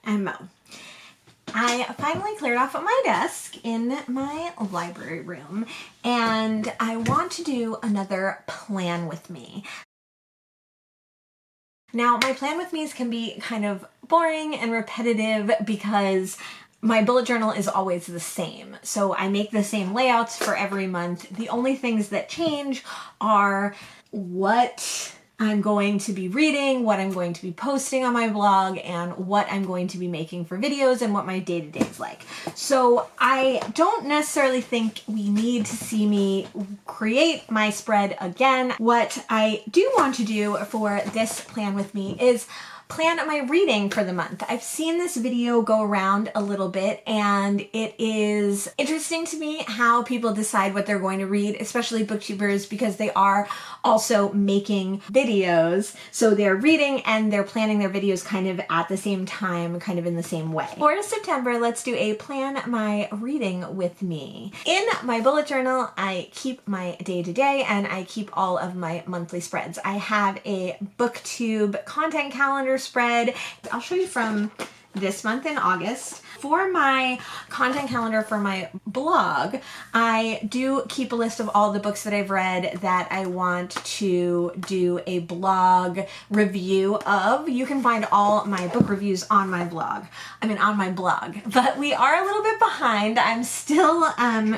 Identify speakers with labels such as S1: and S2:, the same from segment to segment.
S1: I'm Mo. I finally cleared off my desk in my library room, and I want to do another plan with me. Now, my plan with me's can be kind of boring and repetitive because my bullet journal is always the same. So I make the same layouts for every month. The only things that change are what I'm going to be reading, what I'm going to be posting on my blog, and what I'm going to be making for videos and what my day-to-day is like. So I don't necessarily think we need to see me create my spread again. What I do want to do for this plan with me is plan my reading for the month. I've seen this video go around a little bit, and it is interesting to me how people decide what they're going to read, especially booktubers, because they are also making videos. So they're reading and they're planning their videos kind of at the same time, kind of in the same way. For September, let's do a plan my reading with me. In my bullet journal, I keep my day-to-day and I keep all of my monthly spreads. I have a booktube content calendar spread. I'll show you from this month in August. For my content calendar for my blog, I do keep a list of all the books that I've read that I want to do a blog review of. You can find all my book reviews on my blog. On my blog. But we are a little bit behind. I'm still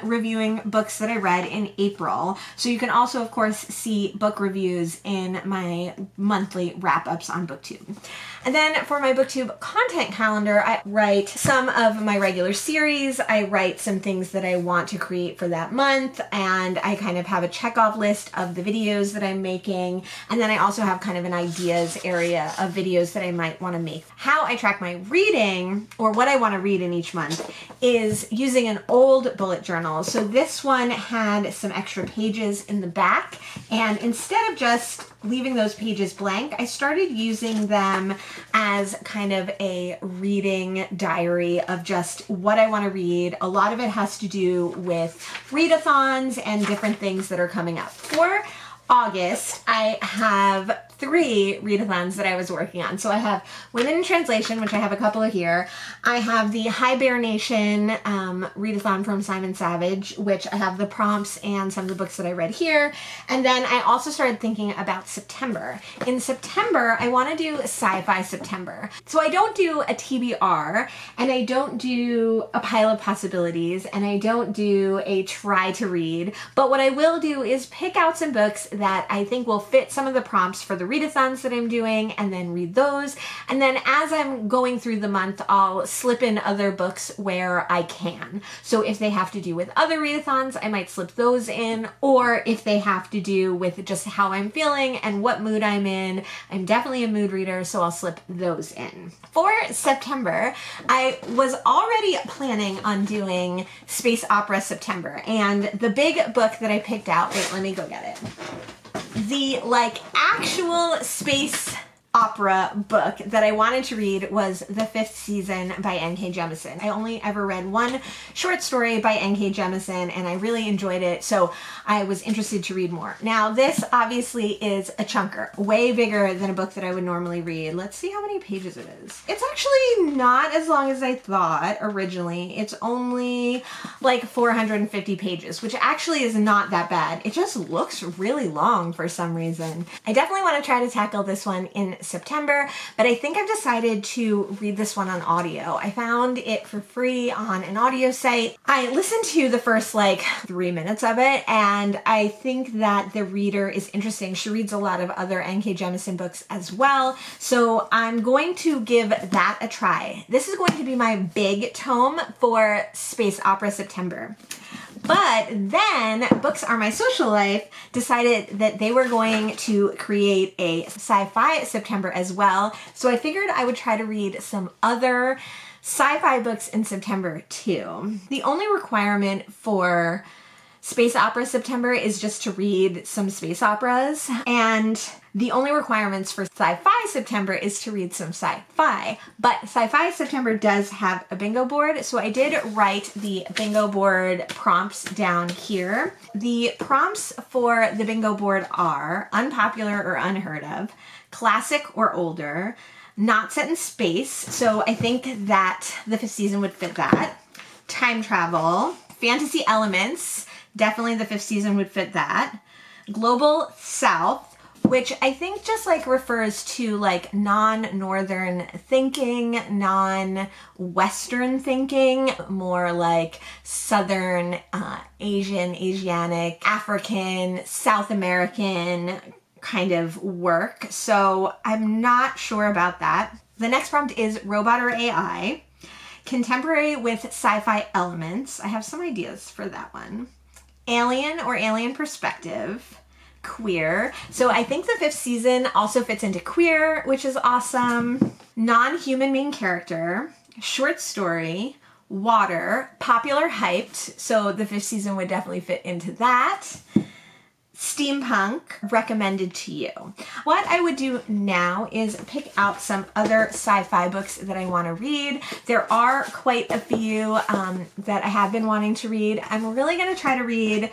S1: reviewing books that I read in April. So you can also, of course, see book reviews in my monthly wrap-ups on BookTube. And then for my BookTube content calendar, I write some of my regular series. I write some things that I want to create for that month, and I kind of have a check-off list of the videos that I'm making. And then I also have kind of an ideas area of videos that I might want to make. How I track my reading, or what I want to read in each month, is using an old bullet journal. So this one had some extra pages in the back, and instead of just leaving those pages blank, I started using them as kind of a reading diary of just what I want to read. A lot of it has to do with readathons and different things that are coming up. For August, I have 3 readathons that I was working on. So I have Women in Translation, which I have a couple of here. I have the High Bear Nation readathon from Simon Savage, which I have the prompts and some of the books that I read here. And then I also started thinking about September. In September, I want to do Sci-Fi September. So I don't do a TBR, and I don't do a pile of possibilities, and I don't do a try to read. But what I will do is pick out some books that I think will fit some of the prompts for the readathons that I'm doing, and then read those. And then as I'm going through the month, I'll slip in other books where I can. So if they have to do with other readathons, I might slip those in, or if they have to do with just how I'm feeling and what mood I'm in. I'm definitely a mood reader, so I'll slip those in. For September, I was already planning on doing Space Opera September, and the big book that I picked out, wait, let me go get it. The actual space opera book that I wanted to read was The Fifth Season by N.K. Jemisin. I only ever read one short story by N.K. Jemisin, and I really enjoyed it, so I was interested to read more. Now, this obviously is a chunker, way bigger than a book that I would normally read. Let's see how many pages it is. It's actually not as long as I thought originally. It's only like 450 pages, which actually is not that bad. It just looks really long for some reason. I definitely want to try to tackle this one in September, but I think I've decided to read this one on audio. I found it for free on an audio site. I listened to the first 3 minutes of it, and I think that the reader is interesting. She reads a lot of other N.K. Jemisin books as well, so I'm going to give that a try. This is going to be my big tome for Space Opera September. But then Books Are My Social Life decided that they were going to create a sci-fi September as well. So I figured I would try to read some other sci-fi books in September too. The only requirement for Space Opera September is just to read some space operas, and the only requirements for Sci-Fi September is to read some sci-fi. But Sci-Fi September does have a bingo board, so I did write the bingo board prompts down here. The prompts for the bingo board are unpopular or unheard of, classic or older, not set in space, so I think that the 5th season would fit that. Time travel, fantasy elements, definitely the 5th season would fit that. Global South, which I think just like refers to like non-northern thinking, non-western thinking, more like southern, Asian, Asiatic, African, South American kind of work. So I'm not sure about that. The next prompt is robot or AI. Contemporary with sci-fi elements. I have some ideas for that one. Alien or alien perspective. Queer. So I think the 5th season also fits into queer, which is awesome. Non-human main character. Short story. Water. Popular hyped. So the 5th season would definitely fit into that. Steampunk, recommended to you. What I would do now is pick out some other sci-fi books that I want to read. There are quite a few that I have been wanting to read. I'm really going to try to read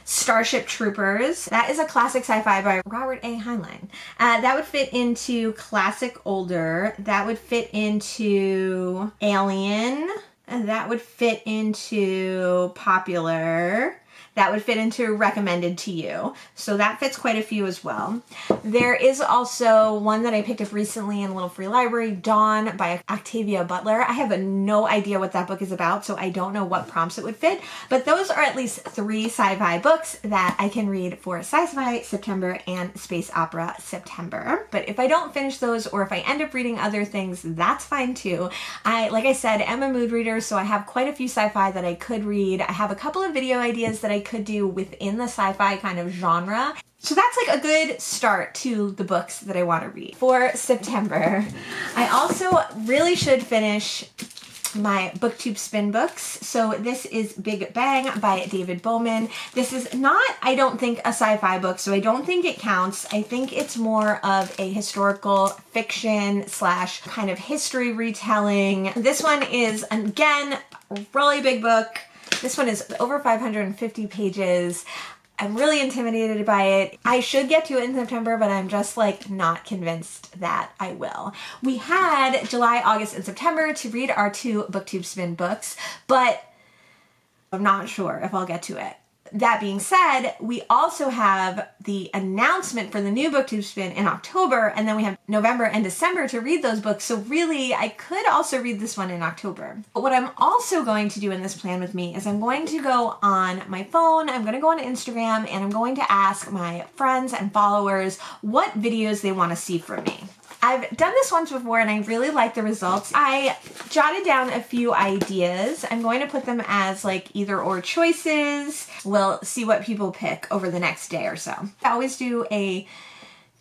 S1: Starship Troopers. That is a classic sci-fi by Robert A. Heinlein. That would fit into classic older. That would fit into Alien. That would fit into popular. That would fit into recommended to you. So that fits quite a few as well. There is also one that I picked up recently in a little free library, Dawn by Octavia Butler. I have no idea what that book is about, so I don't know what prompts it would fit. But those are at least 3 sci-fi books that I can read for Sci-Fi September and Space Opera September. But if I don't finish those, or if I end up reading other things, that's fine too. Like I said, am a mood reader, so I have quite a few sci-fi that I could read. I have a couple of video ideas that I could do within the sci-fi kind of genre. So that's like a good start to the books that I want to read for September. I also really should finish my BookTube spin books. So this is Big Bang by David Bowman. This is not, I don't think, a sci-fi book, so I don't think it counts. I think it's more of a historical fiction / kind of history retelling. This one is, again, a really big book. This one is over 550 pages. I'm really intimidated by it. I should get to it in September, but I'm just like not convinced that I will. We had July, August, and September to read our 2 BookTube spin books, but I'm not sure if I'll get to it. That being said, we also have the announcement for the new BookTube spin in October, and then we have November and December to read those books. So really, I could also read this one in October. But what I'm also going to do in this plan with me is I'm going to go on my phone, I'm going to go on Instagram, and I'm going to ask my friends and followers what videos they want to see from me. I've done this once before and I really like the results. I jotted down a few ideas. I'm going to put them as like either or choices. We'll see what people pick over the next day or so. I always do a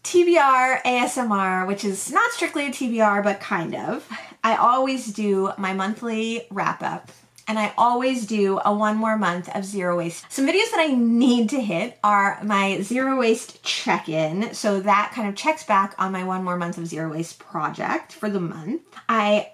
S1: TBR ASMR, which is not strictly a TBR, but kind of. I always do my monthly wrap up. And I always do a 1 more month of zero waste. Some videos that I need to hit are my zero waste check-in. So that kind of checks back on my 1 more month of zero waste project for the month. I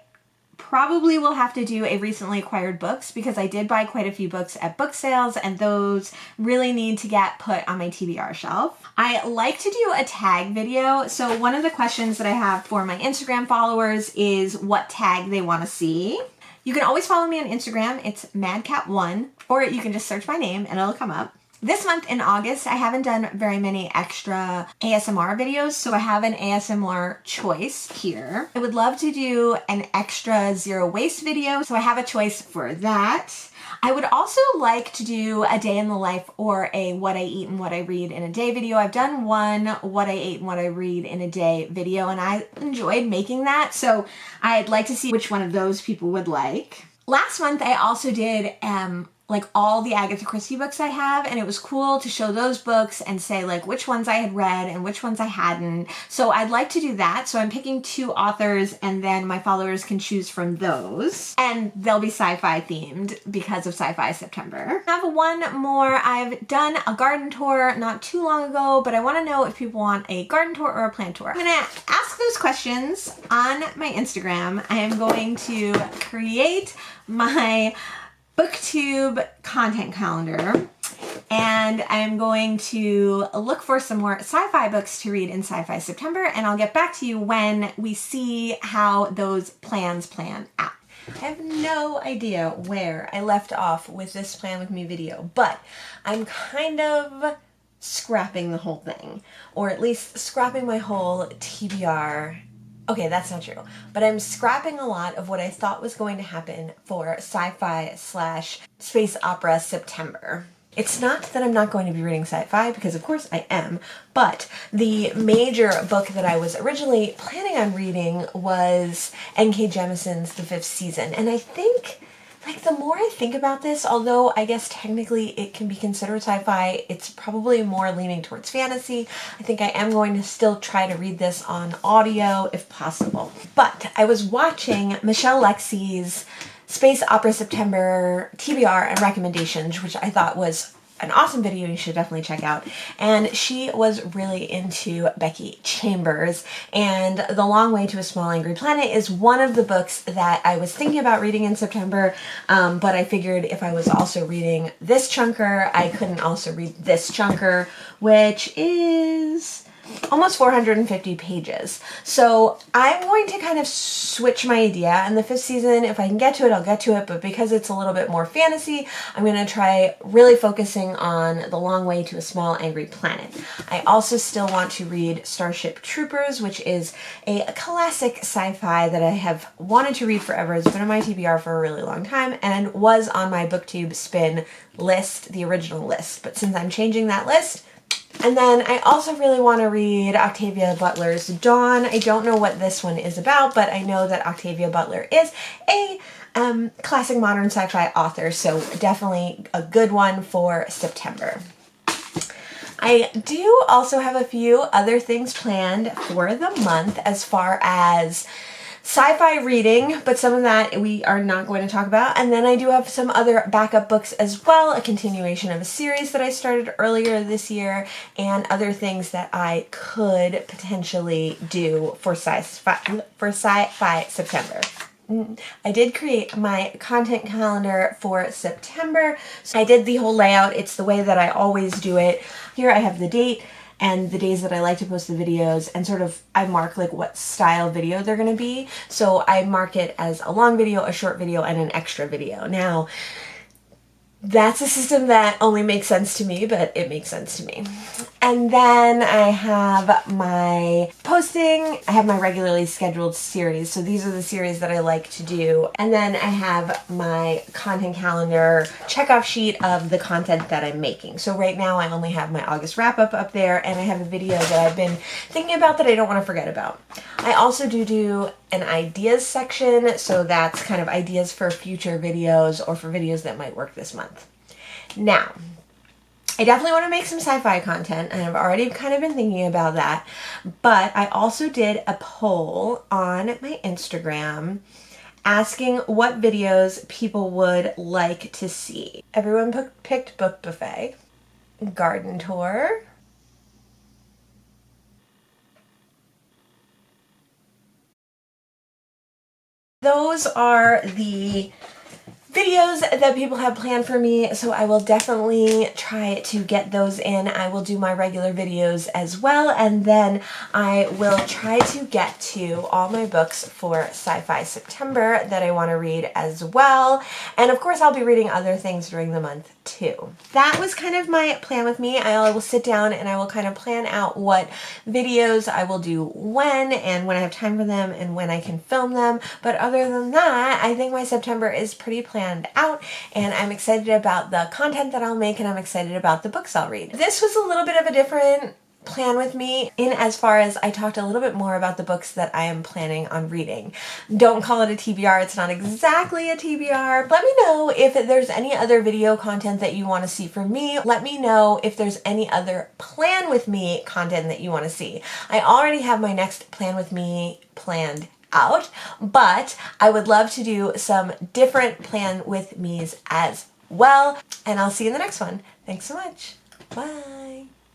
S1: probably will have to do a recently acquired books because I did buy quite a few books at book sales and those really need to get put on my TBR shelf. I like to do a tag video. So one of the questions that I have for my Instagram followers is what tag they want to see. You can always follow me on Instagram. It's madcat1, or you can just search my name and it'll come up. This month in August, I haven't done very many extra ASMR videos, so I have an ASMR choice here. I would love to do an extra zero waste video, so I have a choice for that. I would also like to do a day in the life or a what I eat and what I read in a day video. I've done one what I ate and what I read in a day video and I enjoyed making that. So I'd like to see which one of those people would like. Last month I also did like all the Agatha Christie books I have, and it was cool to show those books and say like which ones I had read and which ones I hadn't. So I'd like to do that. So I'm picking 2 authors and then my followers can choose from those. And they'll be sci-fi themed because of Sci-Fi September. I have one more. I've done a garden tour not too long ago, but I want to know if people want a garden tour or a plant tour. I'm going to ask those questions on my Instagram. I am going to create my BookTube content calendar and I'm going to look for some more sci-fi books to read in Sci-Fi September, and I'll get back to you when we see how those plans plan out. I have no idea where I left off with this Plan With Me video, but I'm kind of scrapping the whole thing, or at least scrapping my whole TBR. Okay, that's not true, but I'm scrapping a lot of what I thought was going to happen for sci-fi/space opera September. It's not that I'm not going to be reading sci-fi, because of course I am, but the major book that I was originally planning on reading was N.K. Jemisin's The Fifth Season, and I think, like, the more I think about this, although I guess technically it can be considered sci-fi, it's probably more leaning towards fantasy. I think I am going to still try to read this on audio if possible. But I was watching Michelle Lexi's Space Opera September TBR and recommendations, which I thought was an awesome video you should definitely check out. And she was really into Becky Chambers, and The Long Way to a Small Angry Planet is one of the books that I was thinking about reading in September, but I figured if I was also reading this chunker, I couldn't also read this chunker, which is almost 450 pages. So I'm going to kind of switch my idea, and The Fifth Season, if I can get to it, I'll get to it, but because it's a little bit more fantasy, I'm going to try really focusing on The Long Way to a Small Angry Planet. I also still want to read Starship Troopers, which is a classic sci-fi that I have wanted to read forever. It's been on my TBR for a really long time and was on my BookTube spin list, the original list, but since I'm changing that list. And then I also really want to read Octavia Butler's Dawn. I don't know what this one is about, but I know that Octavia Butler is a classic modern sci-fi author, so definitely a good one for September. I do also have a few other things planned for the month as far as sci-fi reading, but some of that we are not going to talk about. And then I do have some other backup books as well, a continuation of a series that I started earlier this year, and other things that I could potentially do for sci-fi September. I did create my content calendar for September. So I did the whole layout. It's the way that I always do it. Here I have the date and the days that I like to post the videos, and sort of I mark like what style video they're gonna be. So I mark it as a long video, a short video, and an extra video. Now, that's a system that only makes sense to me, but it makes sense to me. And then I have my posting, I have my regularly scheduled series. So these are the series that I like to do. And then I have my content calendar checkoff sheet of the content that I'm making. So right now I only have my August wrap up there, and I have a video that I've been thinking about that I don't want to forget about. I also do an ideas section, so that's kind of ideas for future videos or for videos that might work this month. Now, I definitely want to make some sci-fi content, and I've already kind of been thinking about that, but I also did a poll on my Instagram asking what videos people would like to see. Everyone picked Book Buffet, Garden Tour, those are the videos that people have planned for me, so I will definitely try to get those in. I will do my regular videos as well, and then I will try to get to all my books for Sci-Fi September that I want to read as well. And of course I'll be reading other things during the month too. That was kind of my plan with me. I will sit down and I will kind of plan out what videos I will do when, and when I have time for them, and when I can film them. But other than that, I think my September is pretty planned out, and I'm excited about the content that I'll make, and I'm excited about the books I'll read. This was a little bit of a different plan with me in as far as I talked a little bit more about the books that I am planning on reading. Don't call it a TBR, it's not exactly a TBR. Let me know if there's any other video content that you want to see from me. Let me know if there's any other Plan With Me content that you want to see. I already have my next Plan With Me planned out, but I would love to do some different Plan With Me's as well, and I'll see you in the next one. Thanks so much. Bye.